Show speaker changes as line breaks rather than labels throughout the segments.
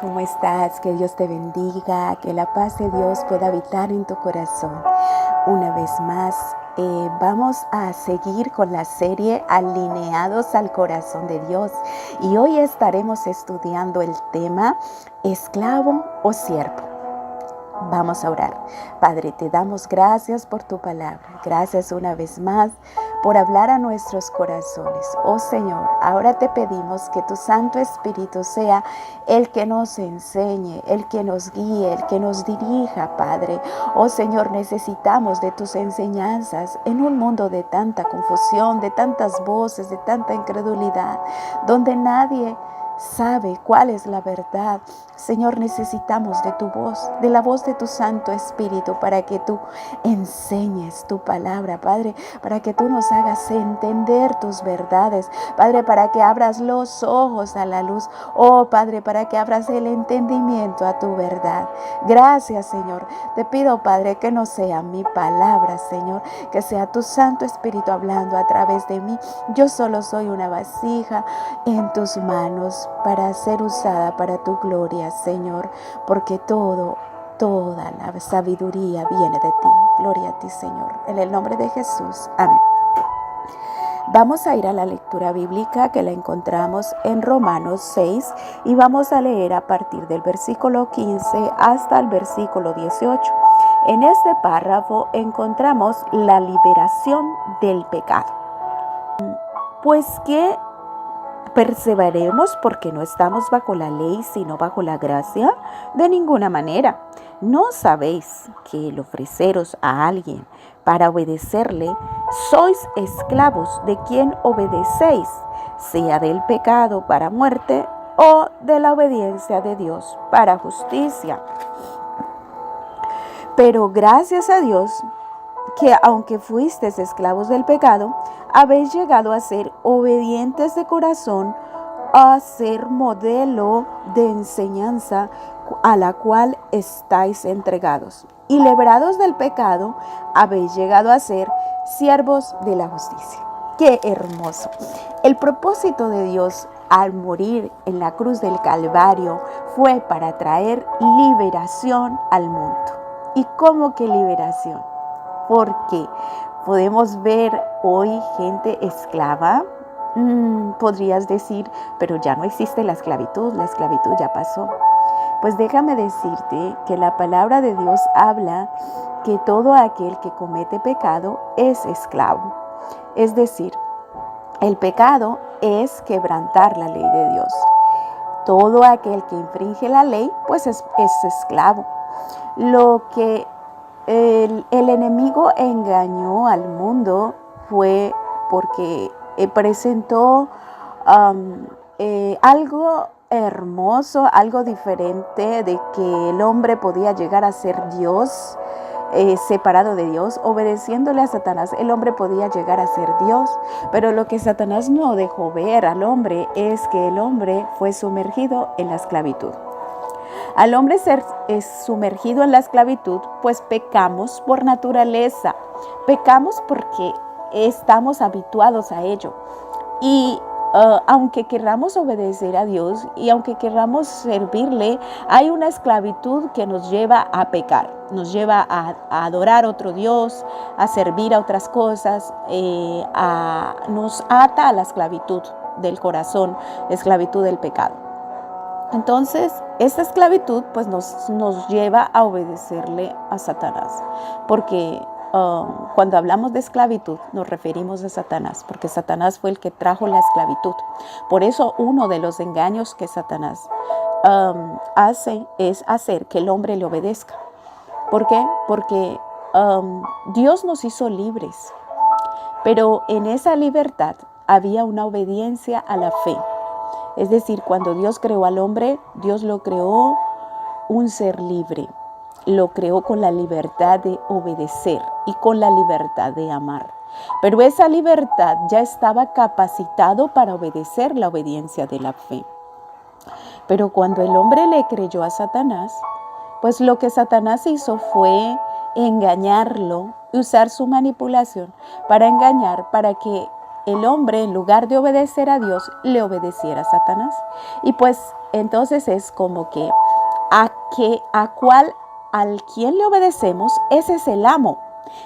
¿Cómo estás? Que Dios te bendiga, que la paz de Dios pueda habitar en tu corazón. Una vez más, vamos a seguir con la serie Alineados al Corazón de Dios. Y hoy estaremos estudiando el tema esclavo o siervo. Vamos a orar. Padre, te damos gracias por tu palabra. Gracias una vez más por hablar a nuestros corazones. Oh Señor, ahora te pedimos que tu Santo Espíritu sea el que nos enseñe, el que nos guíe, el que nos dirija, Padre. Oh Señor, necesitamos de tus enseñanzas en un mundo de tanta confusión, de tantas voces, de tanta incredulidad, donde nadie sabe cuál es la verdad. Señor, necesitamos de tu voz, de la voz de tu Santo Espíritu, para que tú enseñes tu palabra, Padre, para que tú nos hagas entender tus verdades, Padre, para que abras los ojos a la luz, oh Padre, para que abras el entendimiento a tu verdad. Gracias, Señor. Te pido, Padre, que no sea mi palabra, Señor, que sea tu Santo Espíritu hablando a través de mí. Yo solo soy una vasija en tus manos para ser usada para tu gloria, Señor, porque toda la sabiduría viene de ti. Gloria a ti, Señor. En el nombre de Jesús. Amén. Vamos a ir a la lectura bíblica que la encontramos en Romanos 6 y vamos a leer a partir del versículo 15 hasta el versículo 18. En este párrafo encontramos la liberación del pecado. Pues que perseveremos porque no estamos bajo la ley, sino bajo la gracia. De ninguna manera. ¿No sabéis que el ofreceros a alguien para obedecerle, sois esclavos de quien obedecéis, sea del pecado para muerte o de la obediencia de Dios para justicia? Pero gracias a Dios que aunque fuisteis esclavos del pecado, habéis llegado a ser obedientes de corazón, a ser modelo de enseñanza a la cual estáis entregados. Y librados del pecado, habéis llegado a ser siervos de la justicia. ¡Qué hermoso! El propósito de Dios al morir en la cruz del Calvario fue para traer liberación al mundo. ¿Y cómo que liberación? Porque podemos ver hoy gente esclava. Podrías decir, pero ya no existe la esclavitud ya pasó. Pues déjame decirte que la palabra de Dios habla que todo aquel que comete pecado es esclavo. Es decir, el pecado es quebrantar la ley de Dios. Todo aquel que infringe la ley, pues es esclavo. Lo que el enemigo engañó al mundo fue porque presentó algo hermoso, algo diferente, de que el hombre podía llegar a ser Dios, separado de Dios, obedeciéndole a Satanás. El hombre podía llegar a ser Dios, pero lo que Satanás no dejó ver al hombre es que el hombre fue sumergido en la esclavitud. Al hombre ser sumergido en la esclavitud, pues pecamos por naturaleza, pecamos porque estamos habituados a ello. Y aunque querramos obedecer a Dios y aunque querramos servirle, hay una esclavitud que nos lleva a pecar, nos lleva a adorar a otro Dios, a servir a otras cosas, nos ata a la esclavitud del corazón, la esclavitud del pecado. Entonces, esta esclavitud pues nos lleva a obedecerle a Satanás, porque cuando hablamos de esclavitud nos referimos a Satanás, porque Satanás fue el que trajo la esclavitud. Por eso uno de los engaños que Satanás hace es hacer que el hombre le obedezca. ¿Por qué? Porque Dios nos hizo libres, pero en esa libertad había una obediencia a la fe. Es decir, cuando Dios creó al hombre, Dios lo creó un ser libre. Lo creó con la libertad de obedecer y con la libertad de amar. Pero esa libertad ya estaba capacitado para obedecer la obediencia de la fe. Pero cuando el hombre le creyó a Satanás, pues lo que Satanás hizo fue engañarlo, usar su manipulación para engañar, para que el hombre, en lugar de obedecer a Dios, le obedeciera a Satanás. Y pues entonces es como que al quien le obedecemos, ese es el amo.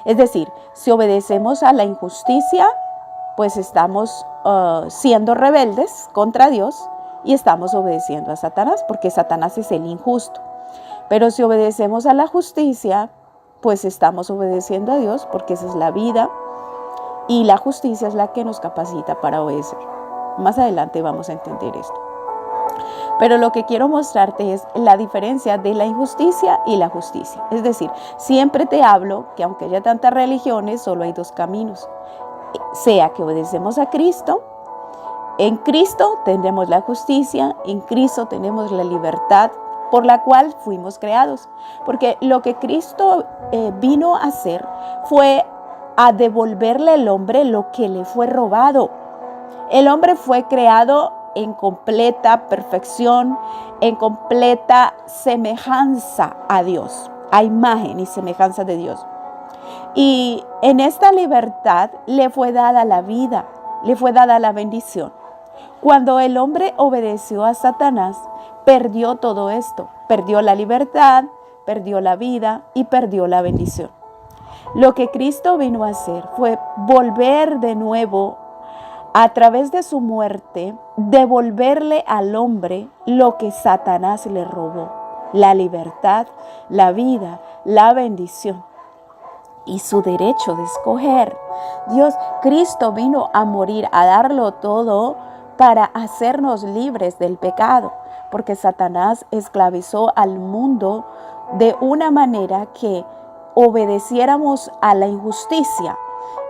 Es decir, si obedecemos a la injusticia, pues estamos siendo rebeldes contra Dios y estamos obedeciendo a Satanás, porque Satanás es el injusto. Pero si obedecemos a la justicia, pues estamos obedeciendo a Dios, porque esa es la vida y la justicia es la que nos capacita para obedecer. Más adelante vamos a entender esto. Pero lo que quiero mostrarte es la diferencia de la injusticia y la justicia. Es decir, siempre te hablo que aunque haya tantas religiones, solo hay dos caminos. Sea que obedecemos a Cristo, en Cristo tendremos la justicia, en Cristo tenemos la libertad por la cual fuimos creados. Porque lo que Cristo vino a hacer fue a devolverle al hombre lo que le fue robado. El hombre fue creado en completa perfección, en completa semejanza a Dios, a imagen y semejanza de Dios. Y en esta libertad le fue dada la vida, le fue dada la bendición. Cuando el hombre obedeció a Satanás, perdió todo esto. Perdió la libertad, perdió la vida y perdió la bendición. Lo que Cristo vino a hacer fue volver de nuevo, a través de su muerte, devolverle al hombre lo que Satanás le robó: la libertad, la vida, la bendición y su derecho de escoger. Cristo vino a morir, a darlo todo para hacernos libres del pecado, porque Satanás esclavizó al mundo de una manera que obedeciéramos a la injusticia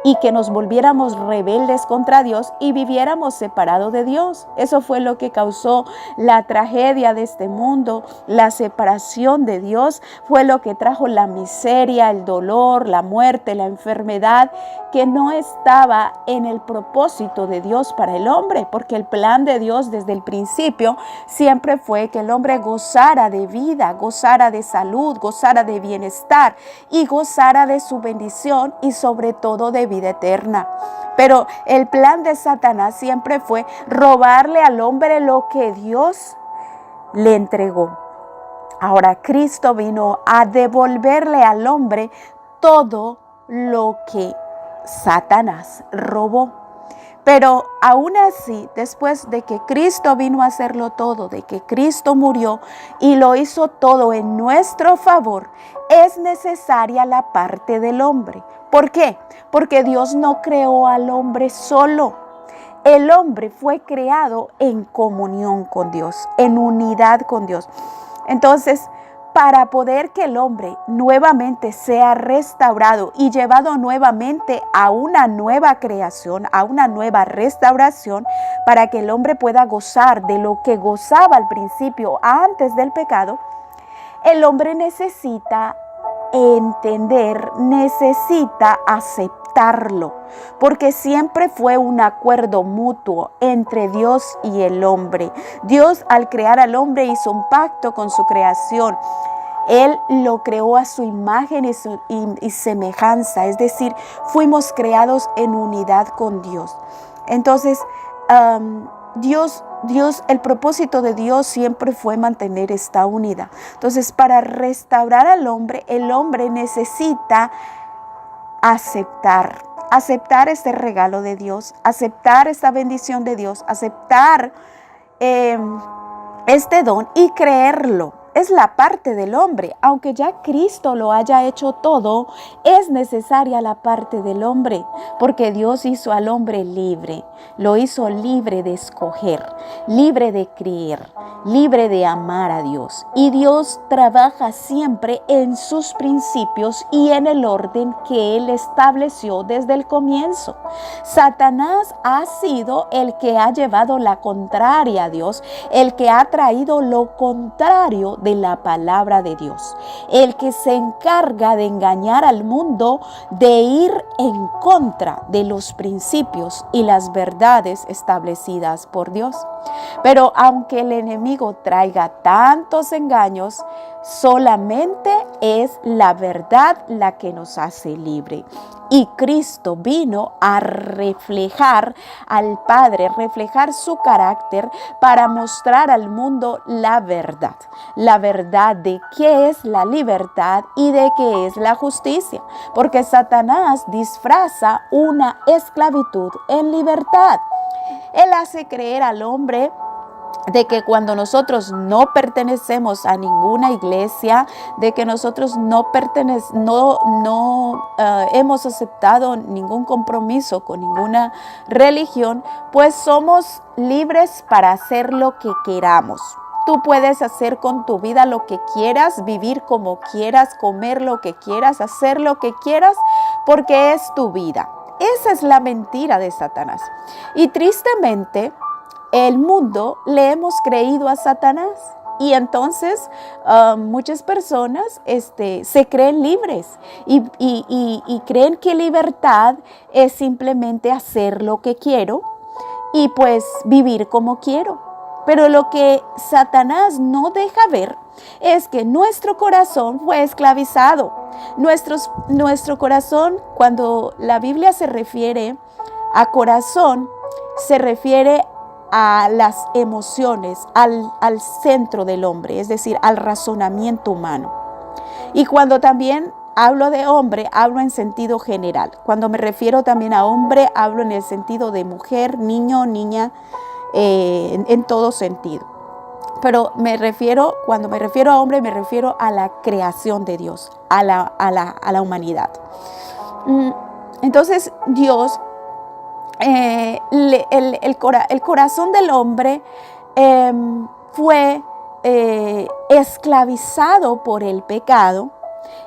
y que nos volviéramos rebeldes contra Dios y viviéramos separados de Dios. Eso fue lo que causó la tragedia de este mundo. La separación de Dios fue lo que trajo la miseria, el dolor, la muerte, la enfermedad, que no estaba en el propósito de Dios para el hombre, porque el plan de Dios desde el principio siempre fue que el hombre gozara de vida, gozara de salud, gozara de bienestar y gozara de su bendición y sobre todo de vida eterna. Pero el plan de Satanás siempre fue robarle al hombre lo que Dios le entregó. Ahora Cristo vino a devolverle al hombre todo lo que Satanás robó. Pero aún así, después de que Cristo vino a hacerlo todo, de que Cristo murió y lo hizo todo en nuestro favor, es necesaria la parte del hombre. ¿Por qué? Porque Dios no creó al hombre solo. El hombre fue creado en comunión con Dios, en unidad con Dios. Entonces, para poder que el hombre nuevamente sea restaurado y llevado nuevamente a una nueva creación, a una nueva restauración, para que el hombre pueda gozar de lo que gozaba al principio antes del pecado, el hombre necesita entender, necesita aceptarlo, porque siempre fue un acuerdo mutuo entre Dios y el hombre. Dios, al crear al hombre, hizo un pacto con su creación. Él lo creó a su imagen y semejanza, es decir, fuimos creados en unidad con Dios. Entonces, el propósito de Dios siempre fue mantener esta unidad. Entonces, para restaurar al hombre, el hombre necesita aceptar este regalo de Dios, aceptar esta bendición de Dios, aceptar este don y creerlo. Es la parte del hombre. Aunque ya Cristo lo haya hecho todo, es necesaria la parte del hombre, porque Dios hizo al hombre libre. Lo hizo libre de escoger, libre de creer, libre de amar a Dios. Y Dios trabaja siempre en sus principios y en el orden que Él estableció desde el comienzo. Satanás ha sido el que ha llevado la contraria a Dios, el que ha traído lo contrario de la palabra de Dios, el que se encarga de engañar al mundo, de ir en contra de los principios y las verdades establecidas por Dios. Pero aunque el enemigo traiga tantos engaños, Solamente es la verdad la que nos hace libre. Y Cristo vino a reflejar al Padre, reflejar su carácter para mostrar al mundo la verdad. La verdad de qué es la libertad y de qué es la justicia. Porque Satanás disfraza una esclavitud en libertad. Él hace creer al hombre de que cuando nosotros no pertenecemos a ninguna iglesia, de que nosotros no hemos aceptado ningún compromiso con ninguna religión, pues somos libres para hacer lo que queramos. Tú puedes hacer con tu vida lo que quieras, vivir como quieras, comer lo que quieras, hacer lo que quieras, porque es tu vida. Esa es la mentira de Satanás. Y tristemente, el mundo le hemos creído a Satanás y entonces muchas personas se creen libres y creen que libertad es simplemente hacer lo que quiero y pues vivir como quiero. Pero lo que Satanás no deja ver es que nuestro corazón fue esclavizado. Nuestro corazón, cuando la Biblia se refiere a corazón, se refiere a las emociones, al centro del hombre, es decir, al razonamiento humano. Y cuando también hablo de hombre, hablo en sentido general. Cuando me refiero también a hombre, hablo en el sentido de mujer, niño, niña, en todo sentido. Pero cuando me refiero a hombre, me refiero a la creación de Dios, a la humanidad. Entonces Dios, el corazón del hombre fue esclavizado por el pecado,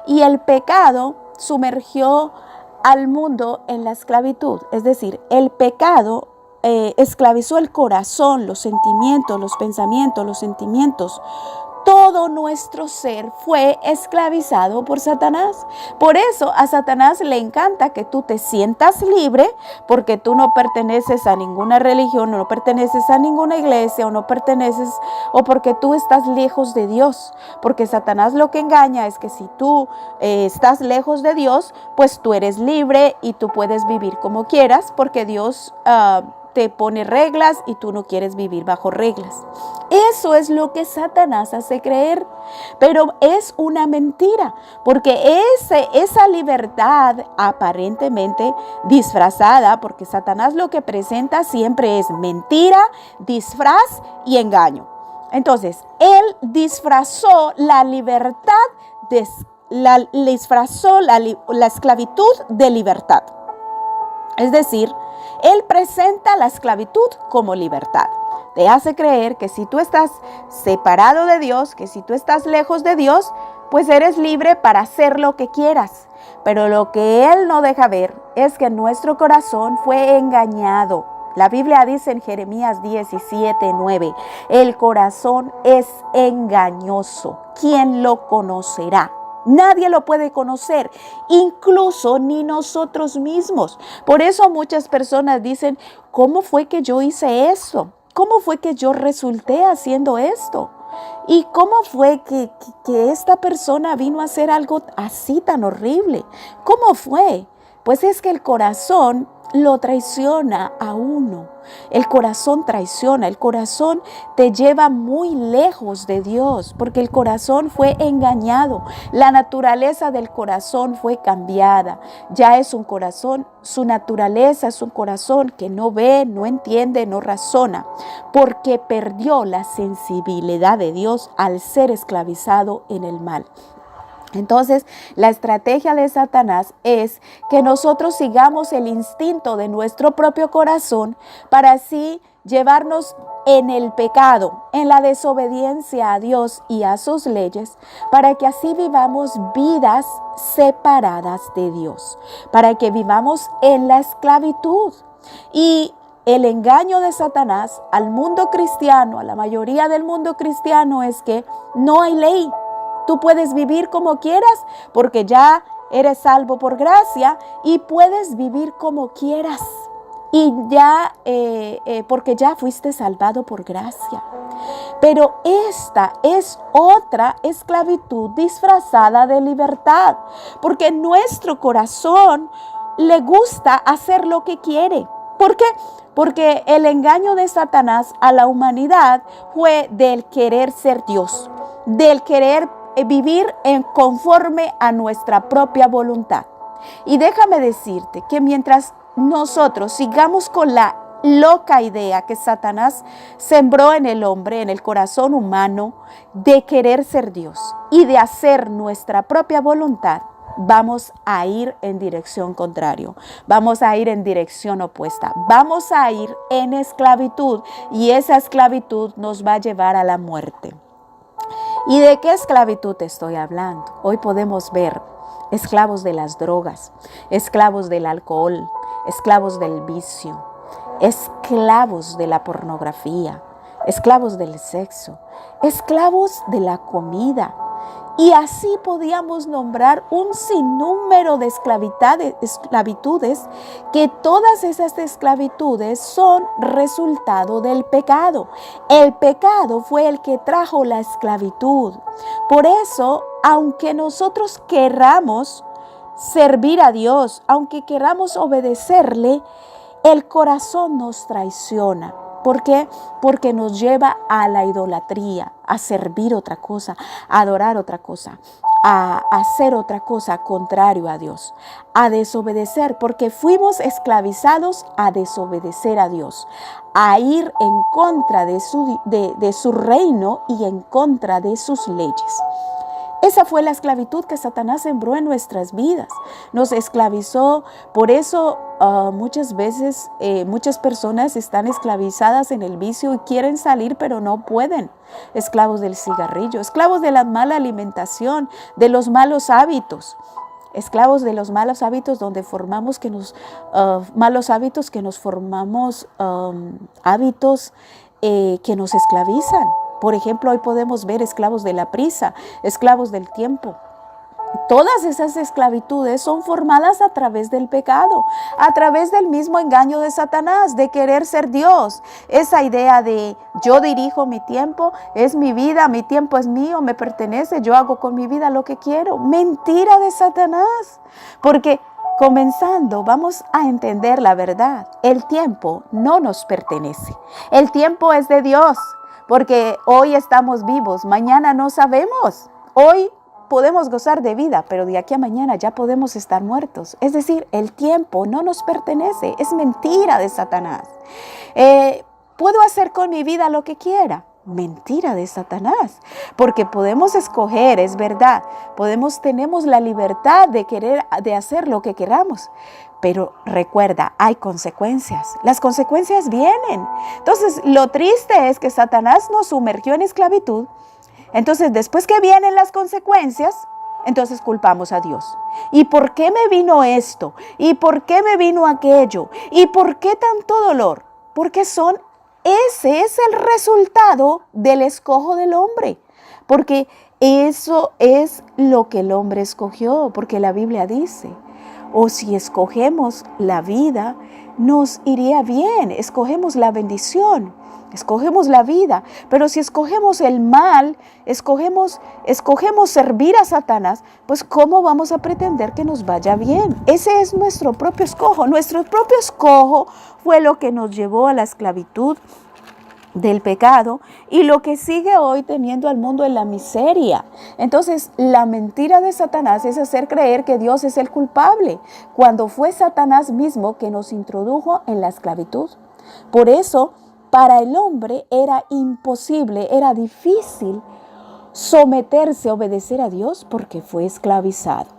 y el pecado sumergió al mundo en la esclavitud. Es decir, el pecado esclavizó el corazón, los sentimientos, los pensamientos, los sentimientos. Todo nuestro ser fue esclavizado por Satanás. Por eso a Satanás le encanta que tú te sientas libre, porque tú no perteneces a ninguna religión, no perteneces a ninguna iglesia, o porque tú estás lejos de Dios. Porque Satanás lo que engaña es que si tú estás lejos de Dios, pues tú eres libre y tú puedes vivir como quieras, porque Dios te pone reglas y tú no quieres vivir bajo reglas. Eso es lo que Satanás hace creer, pero es una mentira, porque esa libertad aparentemente disfrazada, porque Satanás lo que presenta siempre es mentira, disfraz y engaño. Entonces, él disfrazó la libertad, disfrazó la esclavitud de libertad. Es decir, él presenta la esclavitud como libertad. Te hace creer que si tú estás separado de Dios, que si tú estás lejos de Dios, pues eres libre para hacer lo que quieras. Pero lo que él no deja ver es que nuestro corazón fue engañado. La Biblia dice en Jeremías 17:9, el corazón es engañoso. ¿Quién lo conocerá? Nadie lo puede conocer, incluso ni nosotros mismos. Por eso muchas personas dicen, ¿cómo fue que yo hice eso? ¿Cómo fue que yo resulté haciendo esto? ¿Y cómo fue que esta persona vino a hacer algo así tan horrible? ¿Cómo fue? Pues es que el corazón lo traiciona a uno. El corazón traiciona, el corazón te lleva muy lejos de Dios, porque el corazón fue engañado. La naturaleza del corazón fue cambiada. Ya es un corazón, su naturaleza es un corazón que no ve, no entiende, no razona, porque perdió la sensibilidad de Dios al ser esclavizado en el mal. Entonces, la estrategia de Satanás es que nosotros sigamos el instinto de nuestro propio corazón para así llevarnos en el pecado, en la desobediencia a Dios y a sus leyes, para que así vivamos vidas separadas de Dios, para que vivamos en la esclavitud. Y el engaño de Satanás al mundo cristiano, a la mayoría del mundo cristiano, es que no hay ley. Tú puedes vivir como quieras porque ya eres salvo por gracia y puedes vivir como quieras. Y ya, porque ya fuiste salvado por gracia. Pero esta es otra esclavitud disfrazada de libertad, porque nuestro corazón le gusta hacer lo que quiere. ¿Por qué? Porque el engaño de Satanás a la humanidad fue del querer ser Dios, del querer vivir conforme a nuestra propia voluntad. Y déjame decirte que mientras nosotros sigamos con la loca idea que Satanás sembró en el hombre, en el corazón humano, de querer ser Dios y de hacer nuestra propia voluntad, vamos a ir en dirección contraria, vamos a ir en dirección opuesta, vamos a ir en esclavitud y esa esclavitud nos va a llevar a la muerte. ¿Y de qué esclavitud te estoy hablando? Hoy podemos ver esclavos de las drogas, esclavos del alcohol, esclavos del vicio, esclavos de la pornografía, esclavos del sexo, esclavos de la comida. Y así podíamos nombrar un sinnúmero de esclavitudes, que todas esas esclavitudes son resultado del pecado. El pecado fue el que trajo la esclavitud. Por eso, aunque nosotros querramos servir a Dios, aunque queramos obedecerle, el corazón nos traiciona. ¿Por qué? Porque nos lleva a la idolatría, a servir otra cosa, a adorar otra cosa, a hacer otra cosa contrario a Dios, a desobedecer, porque fuimos esclavizados a desobedecer a Dios, a ir en contra de su reino y en contra de sus leyes. Esa fue la esclavitud que Satanás sembró en nuestras vidas. Nos esclavizó. Por eso muchas veces muchas personas están esclavizadas en el vicio y quieren salir, pero no pueden. Esclavos del cigarrillo, esclavos de la mala alimentación, de los malos hábitos. Esclavos de los malos hábitos donde formamos malos hábitos que nos formamos hábitos que nos esclavizan. Por ejemplo, hoy podemos ver esclavos de la prisa, esclavos del tiempo. Todas esas esclavitudes son formadas a través del pecado, a través del mismo engaño de Satanás, de querer ser Dios. Esa idea de yo dirijo mi tiempo, es mi vida, mi tiempo es mío, me pertenece, yo hago con mi vida lo que quiero. Mentira de Satanás, porque comenzando, vamos a entender la verdad. El tiempo no nos pertenece, el tiempo es de Dios. Porque hoy estamos vivos, mañana no sabemos. Hoy podemos gozar de vida, pero de aquí a mañana ya podemos estar muertos. Es decir, el tiempo no nos pertenece, es mentira de Satanás. ¿Puedo hacer con mi vida lo que quiera? Mentira de Satanás, porque podemos escoger, es verdad, tenemos la libertad de hacer lo que queramos, pero recuerda, hay consecuencias, las consecuencias vienen. Entonces, lo triste es que Satanás nos sumergió en esclavitud, entonces después que vienen las consecuencias, entonces culpamos a Dios. ¿Y por qué me vino esto? ¿Y por qué me vino aquello? ¿Y por qué tanto dolor? Porque ese es el resultado del escojo del hombre, porque eso es lo que el hombre escogió, porque la Biblia dice, o si escogemos la vida, nos iría bien, escogemos la bendición, escogemos la vida, pero si escogemos el mal, escogemos servir a Satanás, pues ¿cómo vamos a pretender que nos vaya bien? Ese es nuestro propio escojo fue lo que nos llevó a la esclavitud del pecado y lo que sigue hoy teniendo al mundo en la miseria. Entonces, la mentira de Satanás es hacer creer que Dios es el culpable, cuando fue Satanás mismo que nos introdujo en la esclavitud. Por eso, para el hombre era imposible, era difícil someterse, obedecer a Dios porque fue esclavizado.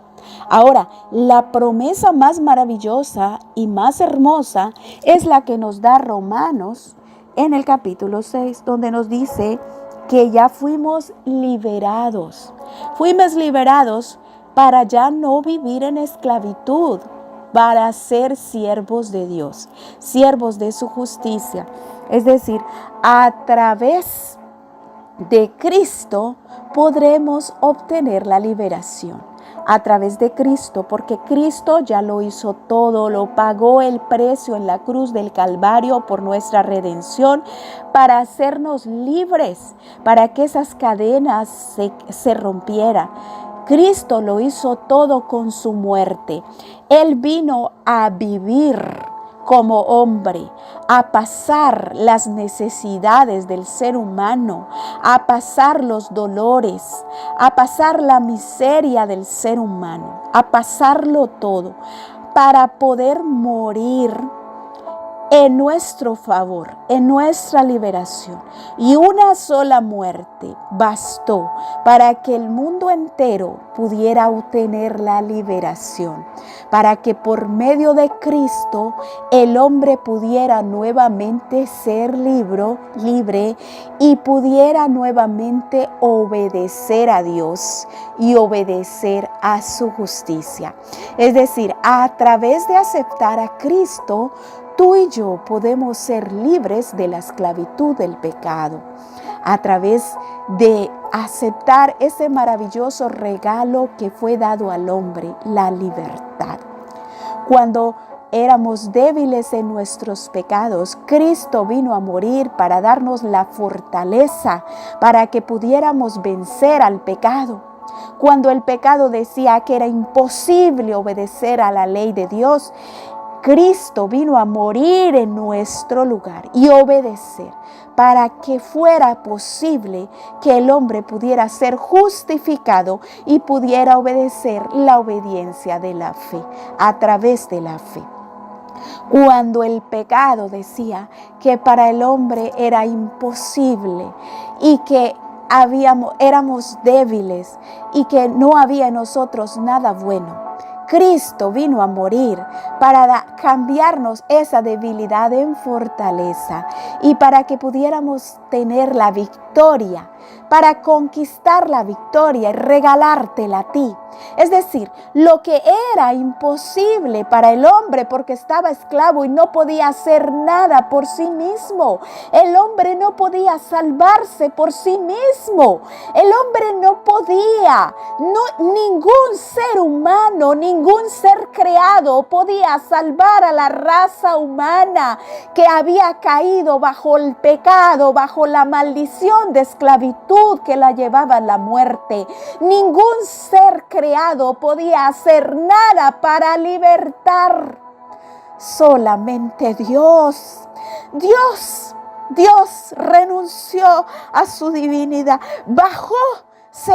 Ahora, la promesa más maravillosa y más hermosa es la que nos da Romanos en el capítulo 6, donde nos dice que ya fuimos liberados. Fuimos liberados para ya no vivir en esclavitud, para ser siervos de Dios, siervos de su justicia. Es decir, a través de Cristo podremos obtener la liberación. a través de Cristo, porque Cristo ya lo hizo todo, lo pagó el precio en la cruz del Calvario por nuestra redención, para hacernos libres, para que esas cadenas se rompieran. Cristo lo hizo todo con su muerte. Él vino a vivir como hombre, a pasar las necesidades del ser humano, a pasar los dolores, a pasar la miseria del ser humano, a pasarlo todo, para poder morir en nuestro favor, en nuestra liberación. Y una sola muerte bastó para que el mundo entero pudiera obtener la liberación, para que por medio de Cristo el hombre pudiera nuevamente ser libre y pudiera nuevamente obedecer a Dios y obedecer a su justicia. Es decir, a través de aceptar a Cristo, tú y yo podemos ser libres de la esclavitud del pecado a través de aceptar ese maravilloso regalo que fue dado al hombre, la libertad. Cuando éramos débiles en nuestros pecados, Cristo vino a morir para darnos la fortaleza para que pudiéramos vencer al pecado. Cuando el pecado decía que era imposible obedecer a la ley de Dios, Cristo vino a morir en nuestro lugar y obedecer para que fuera posible que el hombre pudiera ser justificado y pudiera obedecer la obediencia de la fe, a través de la fe. Cuando el pecado decía que para el hombre era imposible y que éramos débiles y que no había en nosotros nada bueno, Cristo vino a morir para cambiarnos esa debilidad en fortaleza y para que pudiéramos tener la victoria, para conquistar la victoria y regalártela a ti. Es decir, lo que era imposible para el hombre porque estaba esclavo y no podía hacer nada por sí mismo. El hombre no podía salvarse por sí mismo. El hombre no podía, ningún ser humano, ningún ser creado podía salvar a la raza humana que había caído bajo el pecado, bajo la maldición de esclavitud que la llevaba a la muerte. Ningún ser creado podía hacer nada para libertar. Solamente Dios renunció a su divinidad, se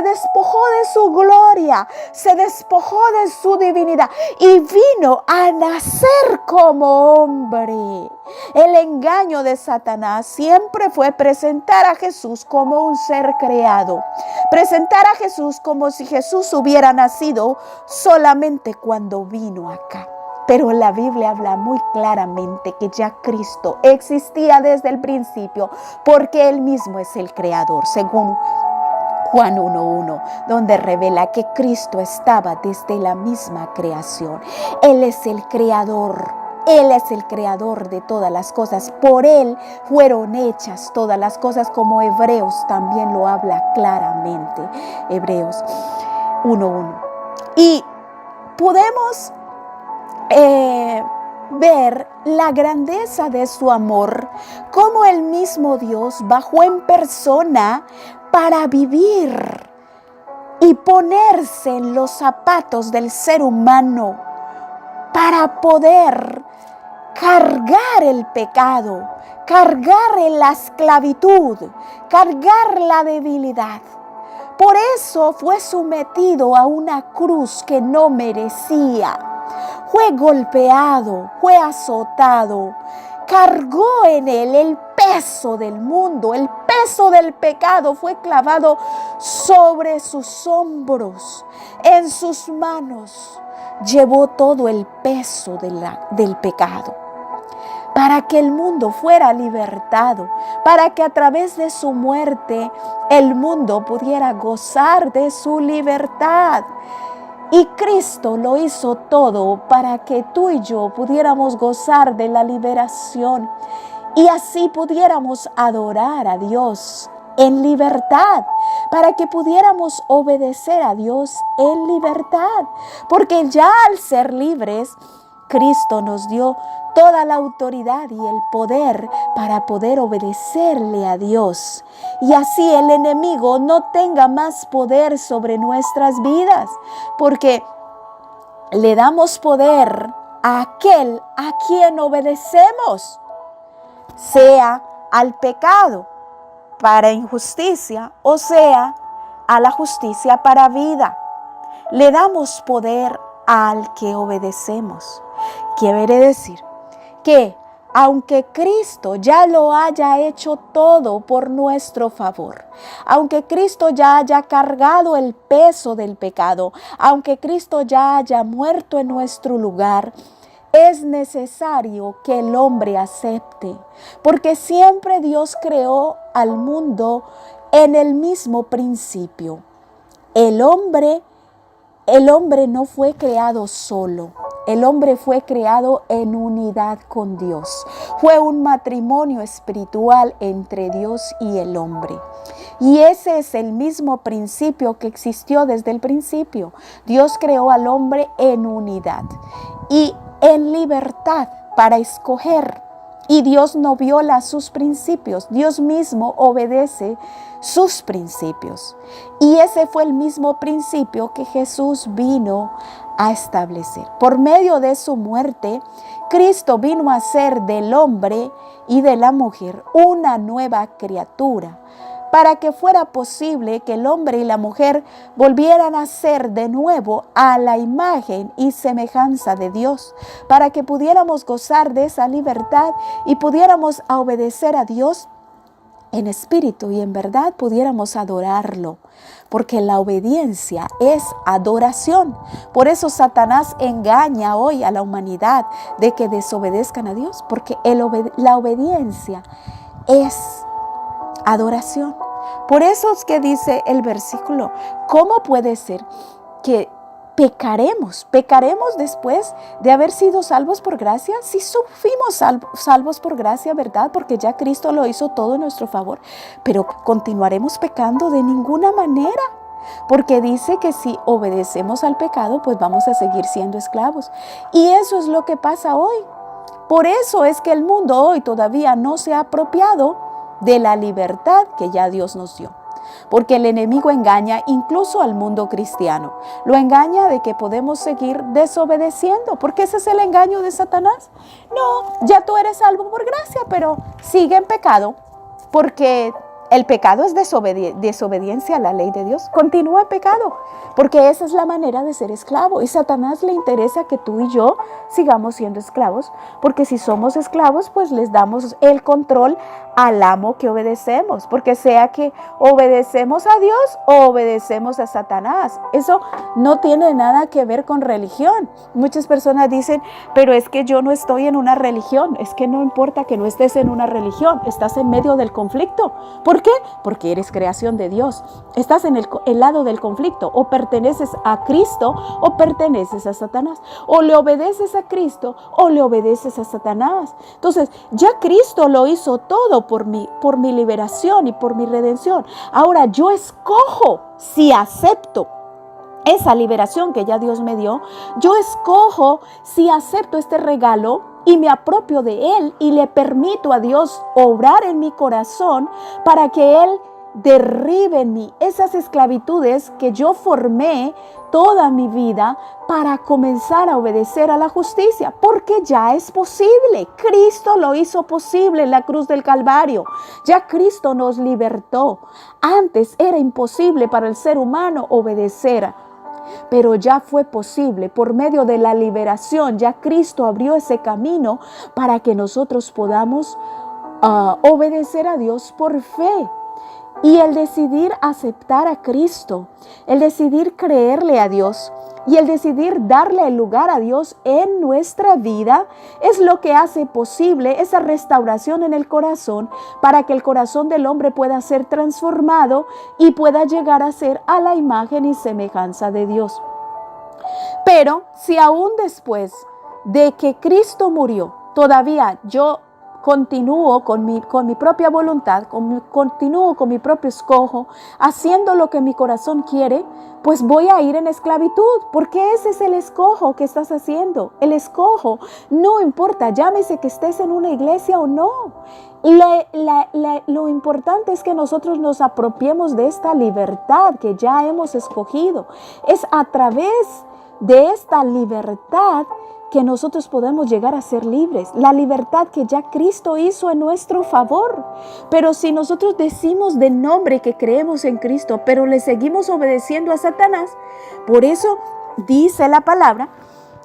despojó de su gloria, se despojó de su divinidad y vino a nacer como hombre. El engaño de Satanás siempre fue presentar a Jesús como un ser creado, presentar a Jesús como si Jesús hubiera nacido solamente cuando vino acá. Pero la Biblia habla muy claramente que ya Cristo existía desde el principio porque Él mismo es el creador, según Juan 1:1, donde revela que Cristo estaba desde la misma creación. Él es el creador. Él es el creador de todas las cosas. Por Él fueron hechas todas las cosas, como Hebreos también lo habla claramente. Hebreos 1:1. Y podemos ver la grandeza de su amor, como el mismo Dios bajó en persona para vivir y ponerse en los zapatos del ser humano, para poder cargar el pecado, cargar la esclavitud, cargar la debilidad. Por eso fue sometido a una cruz que no merecía. Fue golpeado, fue azotado, cargó en él el peso del mundo, el peso del pecado fue clavado sobre sus hombros, en sus manos. Llevó todo el peso del pecado para que el mundo fuera libertado, para que a través de su muerte el mundo pudiera gozar de su libertad. Y Cristo lo hizo todo para que tú y yo pudiéramos gozar de la liberación y así pudiéramos adorar a Dios en libertad, para que pudiéramos obedecer a Dios en libertad. Porque ya al ser libres, Cristo nos dio toda la autoridad y el poder para poder obedecerle a Dios. Y así el enemigo no tenga más poder sobre nuestras vidas, porque le damos poder a aquel a quien obedecemos, sea al pecado para injusticia, o sea, a la justicia para vida. Le damos poder al que obedecemos. Quiere decir que aunque Cristo ya lo haya hecho todo por nuestro favor, aunque Cristo ya haya cargado el peso del pecado, aunque Cristo ya haya muerto en nuestro lugar, es necesario que el hombre acepte, porque siempre Dios creó al mundo en el mismo principio. El hombre no fue creado solo. El hombre fue creado en unidad con Dios. Fue un matrimonio espiritual entre Dios y el hombre. Y ese es el mismo principio que existió desde el principio. Dios creó al hombre en unidad y en libertad para escoger. Y Dios no viola sus principios. Dios mismo obedece sus principios. Y ese fue el mismo principio que Jesús vino a establecer. Por medio de su muerte, Cristo vino a hacer del hombre y de la mujer una nueva criatura, para que fuera posible que el hombre y la mujer volvieran a ser de nuevo a la imagen y semejanza de Dios, para que pudiéramos gozar de esa libertad y pudiéramos obedecer a Dios en espíritu y en verdad, pudiéramos adorarlo, porque la obediencia es adoración. Por eso Satanás engaña hoy a la humanidad de que desobedezcan a Dios, porque la obediencia es adoración. Por eso es que dice el versículo, ¿cómo puede ser que pecaremos después de haber sido salvos por gracia? Si fuimos salvos por gracia, ¿verdad? Porque ya Cristo lo hizo todo en nuestro favor, pero continuaremos pecando de ninguna manera, porque dice que si obedecemos al pecado, pues vamos a seguir siendo esclavos. Y eso es lo que pasa hoy. Por eso es que el mundo hoy todavía no se ha apropiado de la libertad que ya Dios nos dio. Porque el enemigo engaña incluso al mundo cristiano. Lo engaña de que podemos seguir desobedeciendo, porque ese es el engaño de Satanás. No, ya tú eres salvo por gracia, pero sigue en pecado, porque el pecado es desobediencia a la ley de Dios. Continúa en pecado, porque esa es la manera de ser esclavo. Y Satanás le interesa que tú y yo sigamos siendo esclavos, porque si somos esclavos, pues les damos el control al amo que obedecemos, porque sea que obedecemos a Dios o obedecemos a Satanás. Eso no tiene nada que ver con religión. Muchas personas dicen, pero es que yo no estoy en una religión. Es que no importa que no estés en una religión, estás en medio del conflicto. ¿Por qué? Porque eres creación de Dios. Estás en el lado del conflicto. O perteneces a Cristo o perteneces a Satanás. O le obedeces a Cristo o le obedeces a Satanás. Entonces, ya Cristo lo hizo todo por mi liberación y por mi redención. Ahora yo escojo si acepto esa liberación que ya Dios me dio. Yo escojo si acepto este regalo y me apropio de él y le permito a Dios obrar en mi corazón para que él derribe en mí esas esclavitudes que yo formé toda mi vida para comenzar a obedecer a la justicia, porque ya es posible. Cristo lo hizo posible en la cruz del Calvario. Ya Cristo nos libertó. Antes era imposible para el ser humano obedecer, pero ya fue posible por medio de la liberación. Ya Cristo abrió ese camino para que nosotros podamos obedecer a Dios por fe. Y el decidir aceptar a Cristo, el decidir creerle a Dios y el decidir darle el lugar a Dios en nuestra vida es lo que hace posible esa restauración en el corazón, para que el corazón del hombre pueda ser transformado y pueda llegar a ser a la imagen y semejanza de Dios. Pero si aún después de que Cristo murió, todavía yo continúo con mi propia voluntad, continúo con mi propio escojo, haciendo lo que mi corazón quiere, pues voy a ir en esclavitud, porque ese es el escojo que estás haciendo. El escojo, no importa, llámese que estés en una iglesia o no. Lo importante es que nosotros nos apropiemos de esta libertad que ya hemos escogido. Es a través de esta libertad que nosotros podemos llegar a ser libres, la libertad que ya Cristo hizo en nuestro favor. Pero si nosotros decimos de nombre que creemos en Cristo, pero le seguimos obedeciendo a Satanás, por eso dice la palabra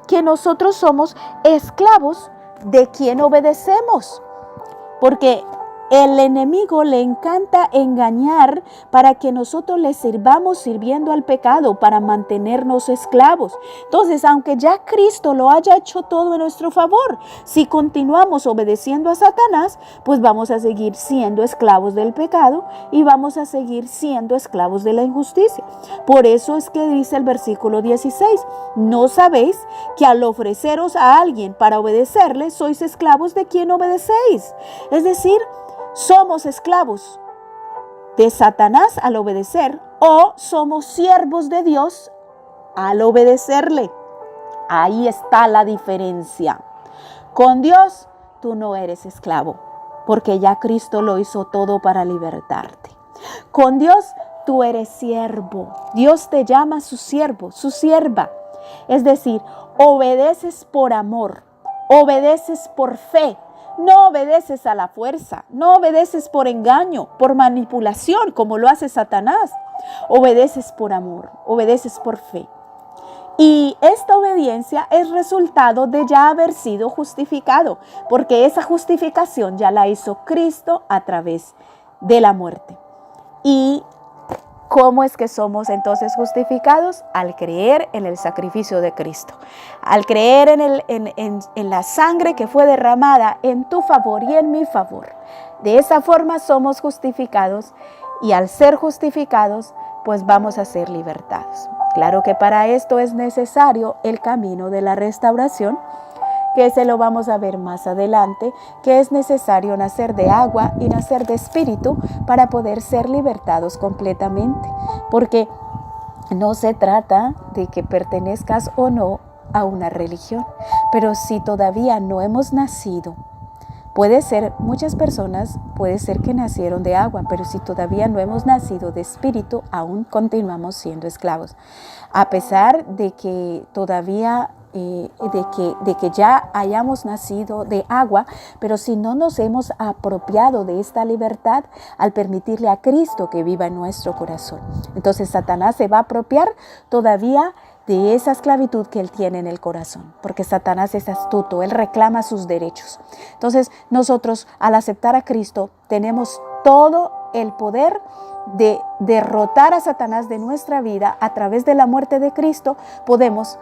que nosotros somos esclavos de quien obedecemos, porque el enemigo le encanta engañar para que nosotros le sirvamos sirviendo al pecado, para mantenernos esclavos. Entonces, aunque ya Cristo lo haya hecho todo en nuestro favor, si continuamos obedeciendo a Satanás, pues vamos a seguir siendo esclavos del pecado y vamos a seguir siendo esclavos de la injusticia. Por eso es que dice el versículo 16, ¿no sabéis que al ofreceros a alguien para obedecerle, sois esclavos de quien obedecéis? Es decir, somos esclavos de Satanás al obedecer, o somos siervos de Dios al obedecerle. Ahí está la diferencia. Con Dios tú no eres esclavo, porque ya Cristo lo hizo todo para libertarte. Con Dios tú eres siervo. Dios te llama su siervo, su sierva. Es decir, obedeces por amor, obedeces por fe. No obedeces a la fuerza, no obedeces por engaño, por manipulación, como lo hace Satanás. Obedeces por amor, obedeces por fe. Y esta obediencia es resultado de ya haber sido justificado, porque esa justificación ya la hizo Cristo a través de la muerte. ¿Y cómo es que somos entonces justificados? Al creer en el sacrificio de Cristo, al creer en la sangre que fue derramada en tu favor y en mi favor. De esa forma somos justificados, y al ser justificados, pues vamos a ser libertados. Claro que para esto es necesario el camino de la restauración, que se lo vamos a ver más adelante, que es necesario nacer de agua y nacer de espíritu para poder ser libertados completamente, porque no se trata de que pertenezcas o no a una religión, pero si todavía no hemos nacido, puede ser, muchas personas puede ser que nacieron de agua, pero si todavía no hemos nacido de espíritu, aún continuamos siendo esclavos, a pesar de que todavía de que ya hayamos nacido de agua, pero si no nos hemos apropiado de esta libertad al permitirle a Cristo que viva en nuestro corazón, entonces Satanás se va a apropiar todavía de esa esclavitud que él tiene en el corazón, porque Satanás es astuto, él reclama sus derechos. Entonces nosotros, al aceptar a Cristo, tenemos todo el poder de derrotar a Satanás de nuestra vida. A través de la muerte de Cristo podemos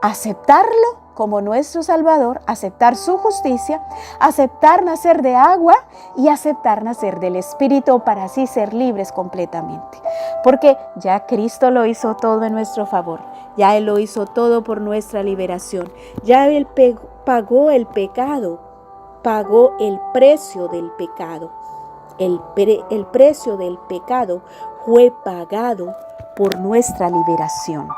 aceptarlo como nuestro Salvador, aceptar su justicia, aceptar nacer de agua y aceptar nacer del Espíritu, para así ser libres completamente. Porque ya Cristo lo hizo todo en nuestro favor, ya Él lo hizo todo por nuestra liberación, ya Él pagó el pecado, pagó el precio del pecado. El precio del pecado fue pagado por nuestra liberación.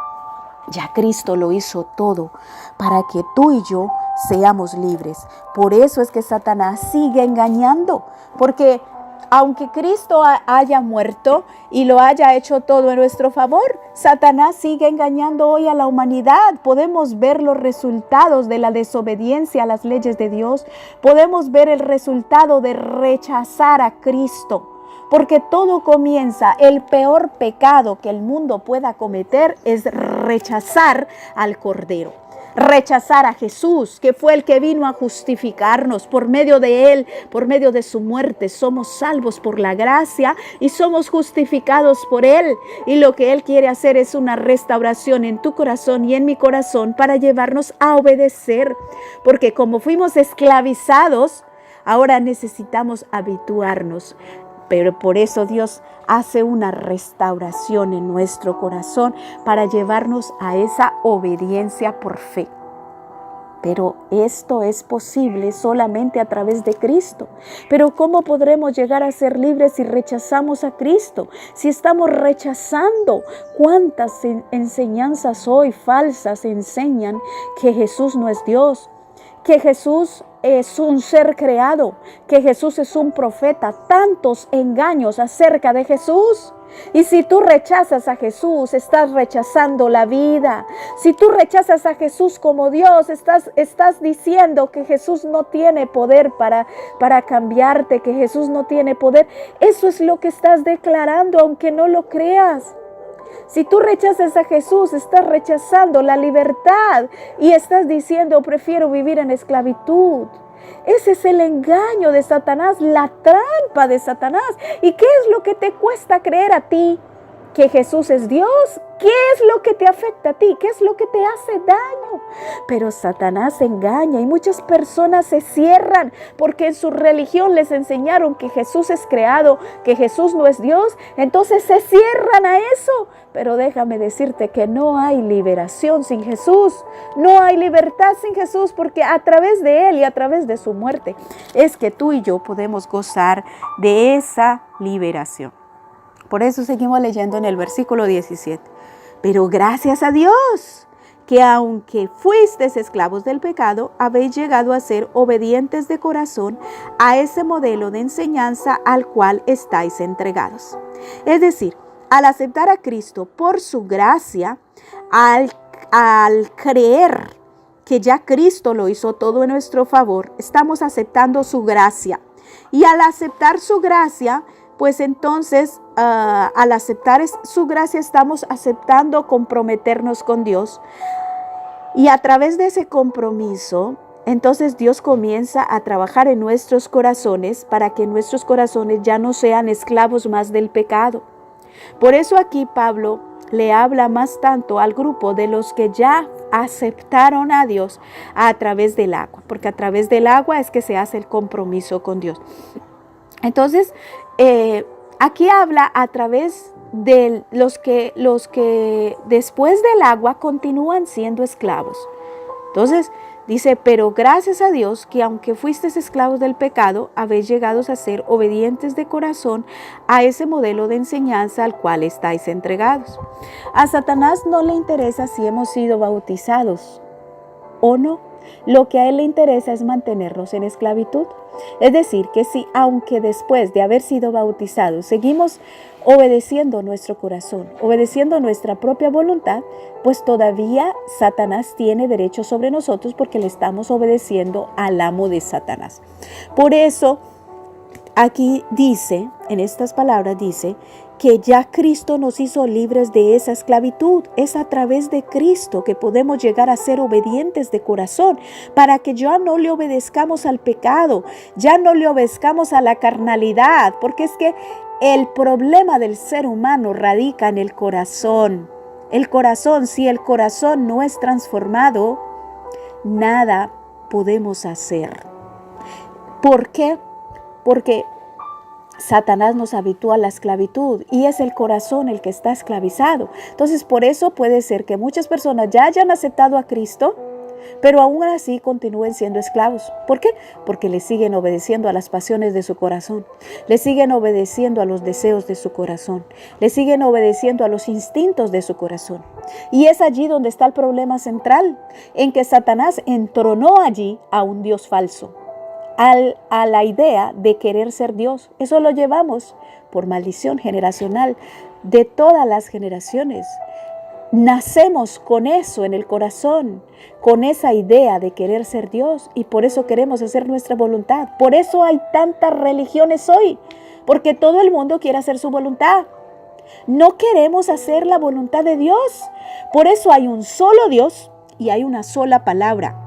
Ya Cristo lo hizo todo para que tú y yo seamos libres. Por eso es que Satanás sigue engañando, porque aunque Cristo haya muerto y lo haya hecho todo en nuestro favor, Satanás sigue engañando hoy a la humanidad. Podemos ver los resultados de la desobediencia a las leyes de Dios. Podemos ver el resultado de rechazar a Cristo. Porque todo comienza, el peor pecado que el mundo pueda cometer es rechazar al Cordero. Rechazar a Jesús, que fue el que vino a justificarnos. Por medio de Él, por medio de su muerte, somos salvos por la gracia y somos justificados por Él. Y lo que Él quiere hacer es una restauración en tu corazón y en mi corazón para llevarnos a obedecer. Porque como fuimos esclavizados, ahora necesitamos habituarnos. Pero por eso Dios hace una restauración en nuestro corazón para llevarnos a esa obediencia por fe. Pero esto es posible solamente a través de Cristo. Pero ¿cómo podremos llegar a ser libres si rechazamos a Cristo? Si estamos rechazando, ¿cuántas enseñanzas hoy falsas enseñan que Jesús no es Dios? Que Jesús es un ser creado, que Jesús es un profeta, tantos engaños acerca de Jesús. Y si tú rechazas a Jesús, estás rechazando la vida. Si tú rechazas a Jesús como Dios, estás diciendo que Jesús no tiene poder para cambiarte, que Jesús no tiene poder. Eso es lo que estás declarando, aunque no lo creas. Si tú rechazas a Jesús, estás rechazando la libertad y estás diciendo, prefiero vivir en esclavitud. Ese es el engaño de Satanás, la trampa de Satanás. ¿Y qué es lo que te cuesta creer a ti que Jesús es Dios? ¿Qué es lo que te afecta a ti? ¿Qué es lo que te hace daño? Pero Satanás engaña y muchas personas se cierran porque en su religión les enseñaron que Jesús es creado, que Jesús no es Dios. Entonces se cierran a eso. Pero déjame decirte que no hay liberación sin Jesús. No hay libertad sin Jesús, porque a través de Él y a través de su muerte es que tú y yo podemos gozar de esa liberación. Por eso seguimos leyendo en el versículo 17. Pero gracias a Dios, que aunque fuisteis esclavos del pecado, habéis llegado a ser obedientes de corazón a ese modelo de enseñanza al cual estáis entregados. Es decir, al aceptar a Cristo por su gracia, al creer que ya Cristo lo hizo todo en nuestro favor, estamos aceptando su gracia. Y al aceptar su gracia, pues entonces, al aceptar su gracia, estamos aceptando comprometernos con Dios. Y a través de ese compromiso, entonces Dios comienza a trabajar en nuestros corazones para que nuestros corazones ya no sean esclavos más del pecado. Por eso aquí Pablo le habla más tanto al grupo de los que ya aceptaron a Dios a través del agua, porque a través del agua es que se hace el compromiso con Dios. Entonces, aquí habla a través de los que después del agua continúan siendo esclavos. Entonces, dice, pero gracias a Dios que aunque fuisteis esclavos del pecado, habéis llegado a ser obedientes de corazón a ese modelo de enseñanza al cual estáis entregados. A Satanás no le interesa si hemos sido bautizados o no. Lo que a él le interesa es mantenernos en esclavitud. Es decir, que si aunque después de haber sido bautizados seguimos obedeciendo nuestro corazón, obedeciendo nuestra propia voluntad, pues todavía Satanás tiene derecho sobre nosotros porque le estamos obedeciendo al amo de Satanás. Por eso, aquí dice, en estas palabras dice, que ya Cristo nos hizo libres de esa esclavitud. Es a través de Cristo que podemos llegar a ser obedientes de corazón, para que ya no le obedezcamos al pecado, ya no le obedezcamos a la carnalidad, porque es que el problema del ser humano radica en el corazón. El corazón, si el corazón no es transformado, nada podemos hacer. ¿Por qué? Porque Satanás nos habitúa a la esclavitud y es el corazón el que está esclavizado. Entonces, por eso puede ser que muchas personas ya hayan aceptado a Cristo, pero aún así continúen siendo esclavos. ¿Por qué? Porque le siguen obedeciendo a las pasiones de su corazón, le siguen obedeciendo a los deseos de su corazón, le siguen obedeciendo a los instintos de su corazón. Y es allí donde está el problema central, en que Satanás entronó allí a un Dios falso, a la idea de querer ser Dios. Eso lo llevamos por maldición generacional de todas las generaciones. Nacemos con eso en el corazón, con esa idea de querer ser Dios, y por eso queremos hacer nuestra voluntad. Por eso hay tantas religiones hoy, porque todo el mundo quiere hacer su voluntad. No queremos hacer la voluntad de Dios. Por eso hay un solo Dios y hay una sola palabra.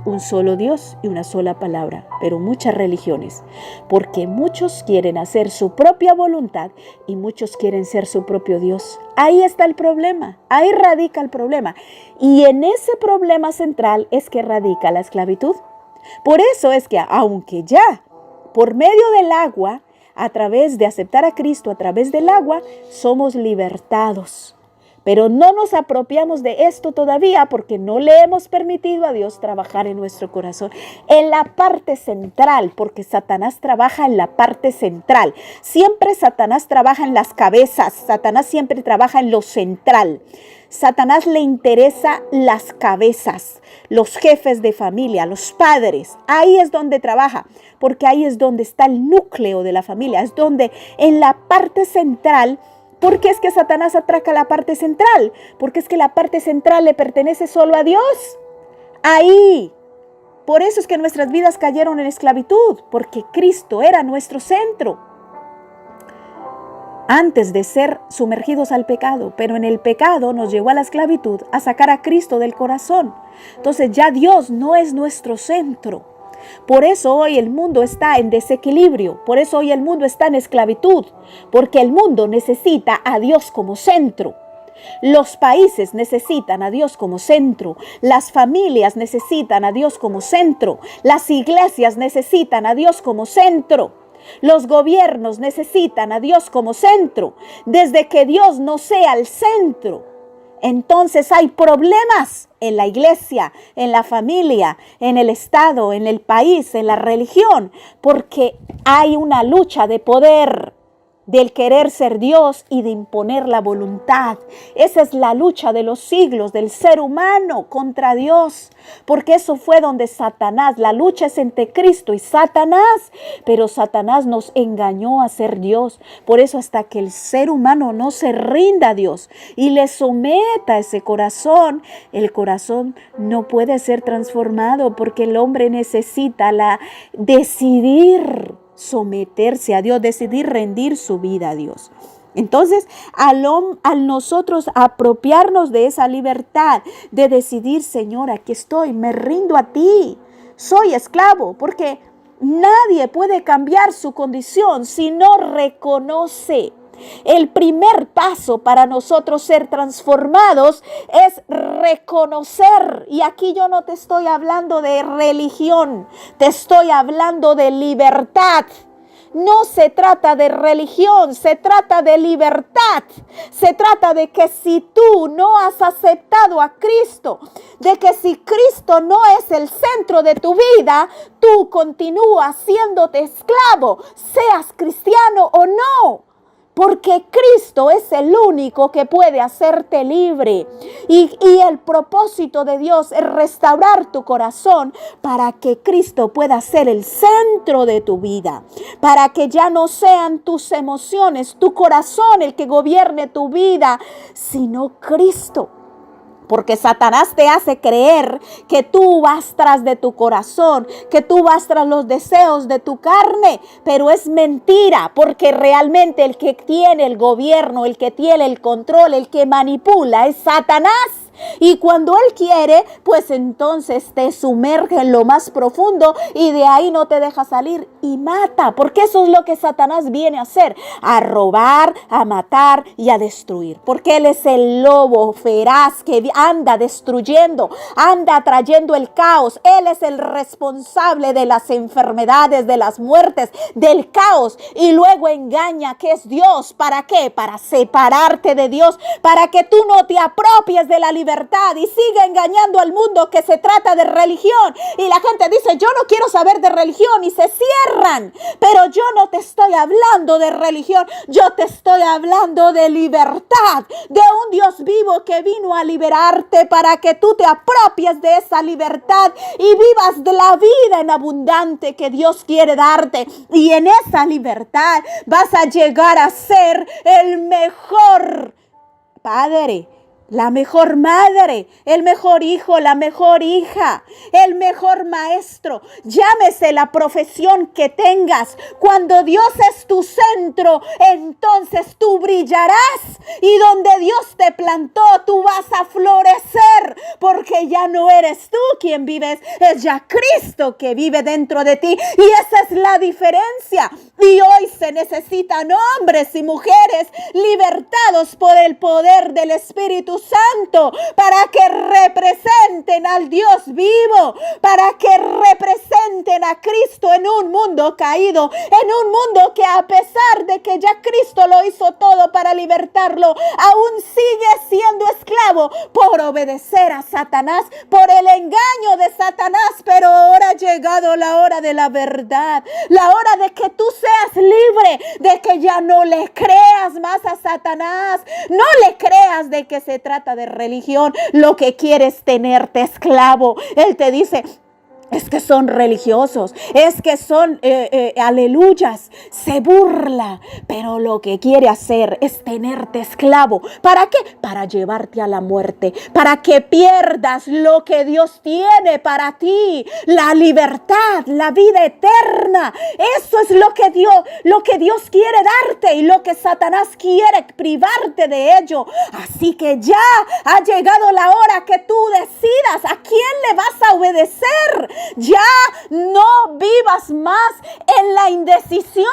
Un solo Dios y una sola palabra, pero muchas religiones, porque muchos quieren hacer su propia voluntad y muchos quieren ser su propio Dios. Ahí está el problema, ahí radica el problema. Y en ese problema central es que radica la esclavitud. Por eso es que aunque ya por medio del agua, a través de aceptar a Cristo, a través del agua, somos libertados. Pero no nos apropiamos de esto todavía porque no le hemos permitido a Dios trabajar en nuestro corazón, en la parte central, porque Satanás trabaja en la parte central. Siempre Satanás trabaja en las cabezas, Satanás siempre trabaja en lo central. Satanás le interesa las cabezas, los jefes de familia, los padres. Ahí es donde trabaja, porque ahí es donde está el núcleo de la familia, es donde en la parte central. ¿Por qué es que Satanás atraca la parte central? Porque es que la parte central le pertenece solo a Dios. Ahí. Por eso es que nuestras vidas cayeron en esclavitud, porque Cristo era nuestro centro. Antes de ser sumergidos al pecado, pero en el pecado nos llevó a la esclavitud, a sacar a Cristo del corazón. Entonces ya Dios no es nuestro centro. Por eso hoy el mundo está en desequilibrio, por eso hoy el mundo está en esclavitud, porque el mundo necesita a Dios como centro. Los países necesitan a Dios como centro, las familias necesitan a Dios como centro, las iglesias necesitan a Dios como centro, los gobiernos necesitan a Dios como centro. Desde que Dios no sea el centro, entonces hay problemas en la iglesia, en la familia, en el Estado, en el país, en la religión, porque hay una lucha de poder, del querer ser Dios y de imponer la voluntad. Esa es la lucha de los siglos del ser humano contra Dios, porque eso fue donde Satanás, la lucha es entre Cristo y Satanás, pero Satanás nos engañó a ser Dios. Por eso hasta que el ser humano no se rinda a Dios y le someta ese corazón, el corazón no puede ser transformado, porque el hombre necesita decidir someterse a Dios, decidir rendir su vida a Dios. Entonces, al nosotros apropiarnos de esa libertad de decidir, Señor, aquí estoy, me rindo a ti, soy esclavo, porque nadie puede cambiar su condición si no reconoce. El primer paso para nosotros ser transformados es reconocer. Y aquí yo no te estoy hablando de religión, te estoy hablando de libertad. No se trata de religión, se trata de libertad. Se trata de que si tú no has aceptado a Cristo, de que si Cristo no es el centro de tu vida, tú continúas siéndote esclavo, seas cristiano o no. Porque Cristo es el único que puede hacerte libre. Y el propósito de Dios es restaurar tu corazón para que Cristo pueda ser el centro de tu vida. Para que ya no sean tus emociones, tu corazón el que gobierne tu vida, sino Cristo. Porque Satanás te hace creer que tú vas tras de tu corazón, que tú vas tras los deseos de tu carne, pero es mentira, porque realmente el que tiene el gobierno, el que tiene el control, el que manipula es Satanás. Y cuando él quiere, pues entonces te sumerge en lo más profundo y de ahí no te deja salir y mata, porque eso es lo que Satanás viene a hacer, a robar, a matar y a destruir, porque él es el lobo feraz que anda destruyendo, anda trayendo el caos. Él es el responsable de las enfermedades, de las muertes, del caos, y luego engaña que es Dios. ¿Para qué? Para separarte de Dios, para que tú no te apropies de la libertad y sigue engañando al mundo que se trata de religión. Y la gente dice, yo no quiero saber de religión, y se cierran. Pero yo no te estoy hablando de religión, yo te estoy hablando de libertad, de un Dios vivo que vino a liberarte para que tú te apropies de esa libertad y vivas de la vida en abundante que Dios quiere darte. Y en esa libertad vas a llegar a ser el mejor padre, la mejor madre, el mejor hijo, la mejor hija, el mejor maestro. Llámese la profesión que tengas. Cuando Dios es tu centro, entonces tú brillarás. Y donde Dios te plantó, tú vas a florecer. Porque ya no eres tú quien vives, es ya Cristo que vive dentro de ti. Y esa es la diferencia. Y hoy se necesitan hombres y mujeres libertados por el poder del Espíritu Santo para que representen representen al Dios vivo, para que representen a Cristo en un mundo caído, en un mundo que a pesar de que ya Cristo lo hizo todo para libertarlo, aún sigue siendo esclavo por obedecer a Satanás, por el engaño de Satanás. Pero ahora ha llegado la hora de la verdad, la hora de que tú seas libre, de que ya no le creas más a Satanás, no le creas de que se trata de religión, lo que quiere es tenerte esclavo. Él te dice: es que son religiosos, es que son aleluyas, se burla, pero lo que quiere hacer es tenerte esclavo. ¿Para qué? Para llevarte a la muerte, para que pierdas lo que Dios tiene para ti, la libertad, la vida eterna. Eso es lo que Dios quiere darte y lo que Satanás quiere privarte de ello. Así que ya ha llegado la hora que tú decidas a quién le vas a obedecer. Ya no vivas más en la indecisión.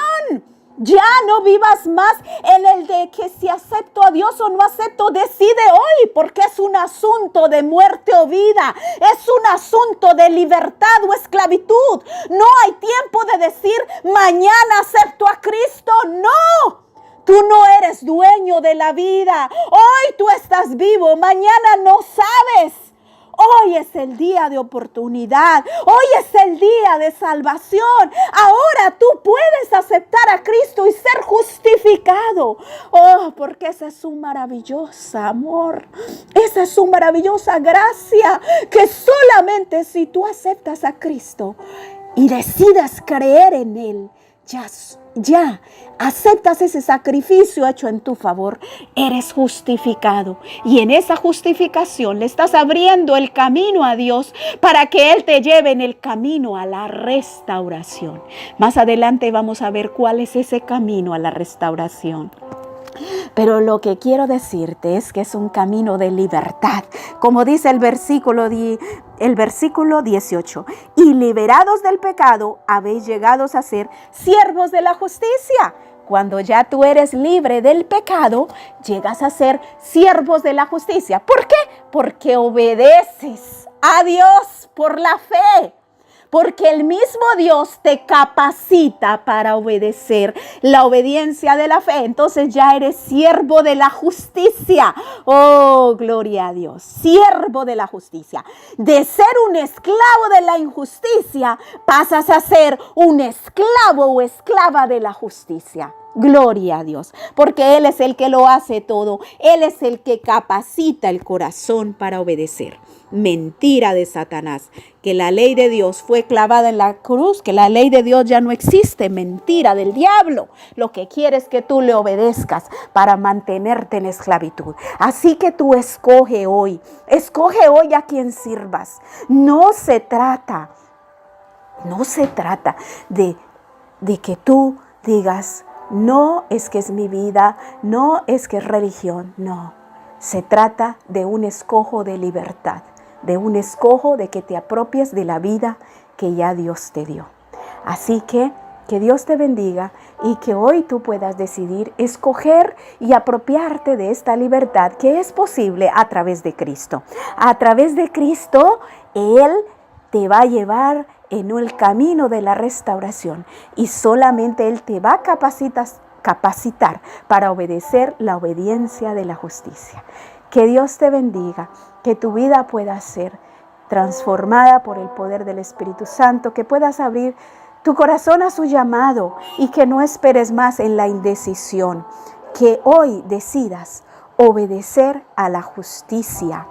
Ya no vivas más en el de que si acepto a Dios o no acepto. Decide hoy, porque es un asunto de muerte o vida. Es un asunto de libertad o esclavitud. No hay tiempo de decir: mañana acepto a Cristo. No. Tú no eres dueño de la vida. Hoy tú estás vivo, mañana no sabes. Hoy es el día de oportunidad. Hoy es el día de salvación. Ahora tú puedes aceptar a Cristo y ser justificado. Oh, porque esa es su maravillosa amor. Esa es su maravillosa gracia. Que solamente si tú aceptas a Cristo y decidas creer en Él, ya aceptas ese sacrificio hecho en tu favor, eres justificado. Y en esa justificación le estás abriendo el camino a Dios para que Él te lleve en el camino a la restauración. Más adelante vamos a ver cuál es ese camino a la restauración. Pero lo que quiero decirte es que es un camino de libertad. Como dice el versículo 18. Y liberados del pecado, habéis llegado a ser siervos de la justicia. Cuando ya tú eres libre del pecado, llegas a ser siervos de la justicia. ¿Por qué? Porque obedeces a Dios por la fe. Porque el mismo Dios te capacita para obedecer, la obediencia de la fe. Entonces ya eres siervo de la justicia. Oh, gloria a Dios. Siervo de la justicia. De ser un esclavo de la injusticia, pasas a ser un esclavo o esclava de la justicia. Gloria a Dios, porque Él es el que lo hace todo. Él es el que capacita el corazón para obedecer. Mentira de Satanás, que la ley de Dios fue clavada en la cruz, que la ley de Dios ya no existe. Mentira del diablo. Lo que quiere es que tú le obedezcas para mantenerte en esclavitud. Así que tú escoge hoy a quien sirvas. No se trata de que tú digas: no, es que es mi vida, no, es que es religión. No, se trata de un escojo de libertad, de un escojo de que te apropies de la vida que ya Dios te dio. Así que Dios te bendiga y que hoy tú puedas decidir escoger y apropiarte de esta libertad que es posible a través de Cristo. A través de Cristo, Él te va a llevar en el camino de la restauración y solamente Él te va a capacitar para obedecer la obediencia de la justicia. Que Dios te bendiga, que tu vida pueda ser transformada por el poder del Espíritu Santo, que puedas abrir tu corazón a su llamado y que no esperes más en la indecisión, que hoy decidas obedecer a la justicia,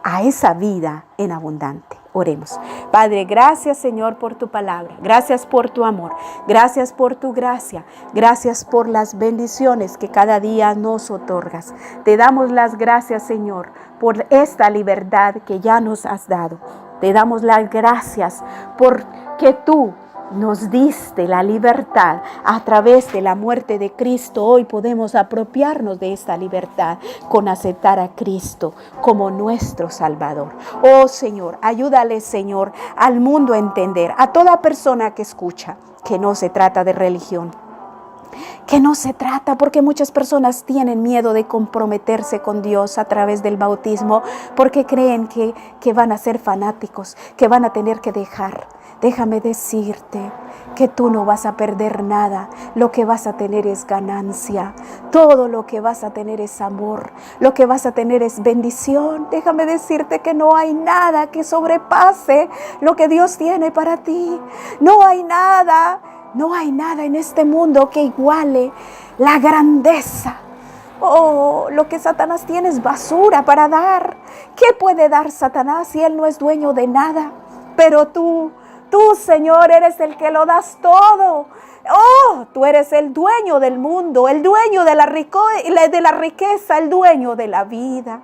a esa vida en abundante. Oremos. Padre, gracias, Señor, por tu palabra. Gracias por tu amor. Gracias por tu gracia. Gracias por las bendiciones que cada día nos otorgas. Te damos las gracias, Señor, por esta libertad que ya nos has dado. Te damos las gracias porque tú nos diste la libertad a través de la muerte de Cristo. Hoy podemos apropiarnos de esta libertad con aceptar a Cristo como nuestro Salvador. Oh Señor, ayúdale, Señor, al mundo a entender, a toda persona que escucha, que no se trata de religión, que no se trata, porque muchas personas tienen miedo de comprometerse con Dios a través del bautismo, porque creen que van a ser fanáticos, que van a tener que dejar. Déjame decirte que tú no vas a perder nada. Lo que vas a tener es ganancia. Todo lo que vas a tener es amor. Lo que vas a tener es bendición. Déjame decirte que no hay nada que sobrepase lo que Dios tiene para ti. No hay nada en este mundo que iguale la grandeza. Oh, lo que Satanás tiene es basura para dar. ¿Qué puede dar Satanás si él no es dueño de nada? Pero tú, Señor, eres el que lo das todo. Oh, tú eres el dueño del mundo, el dueño de la riqueza, el dueño de la vida.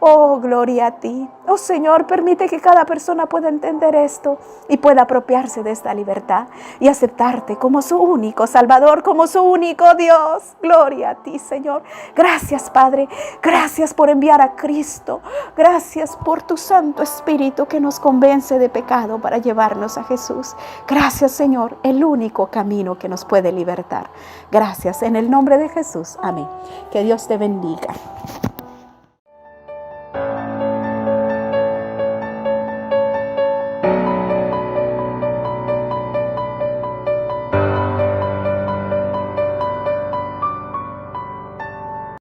Oh, gloria a ti. Oh, Señor, permite que cada persona pueda entender esto y pueda apropiarse de esta libertad y aceptarte como su único Salvador, como su único Dios. Gloria a ti, Señor. Gracias, Padre. Gracias por enviar a Cristo. Gracias por tu Santo Espíritu que nos convence de pecado para llevarnos a Jesús. Gracias, Señor, el único camino que nos puede libertar. Gracias, en el nombre de Jesús. Amén. Que Dios te bendiga.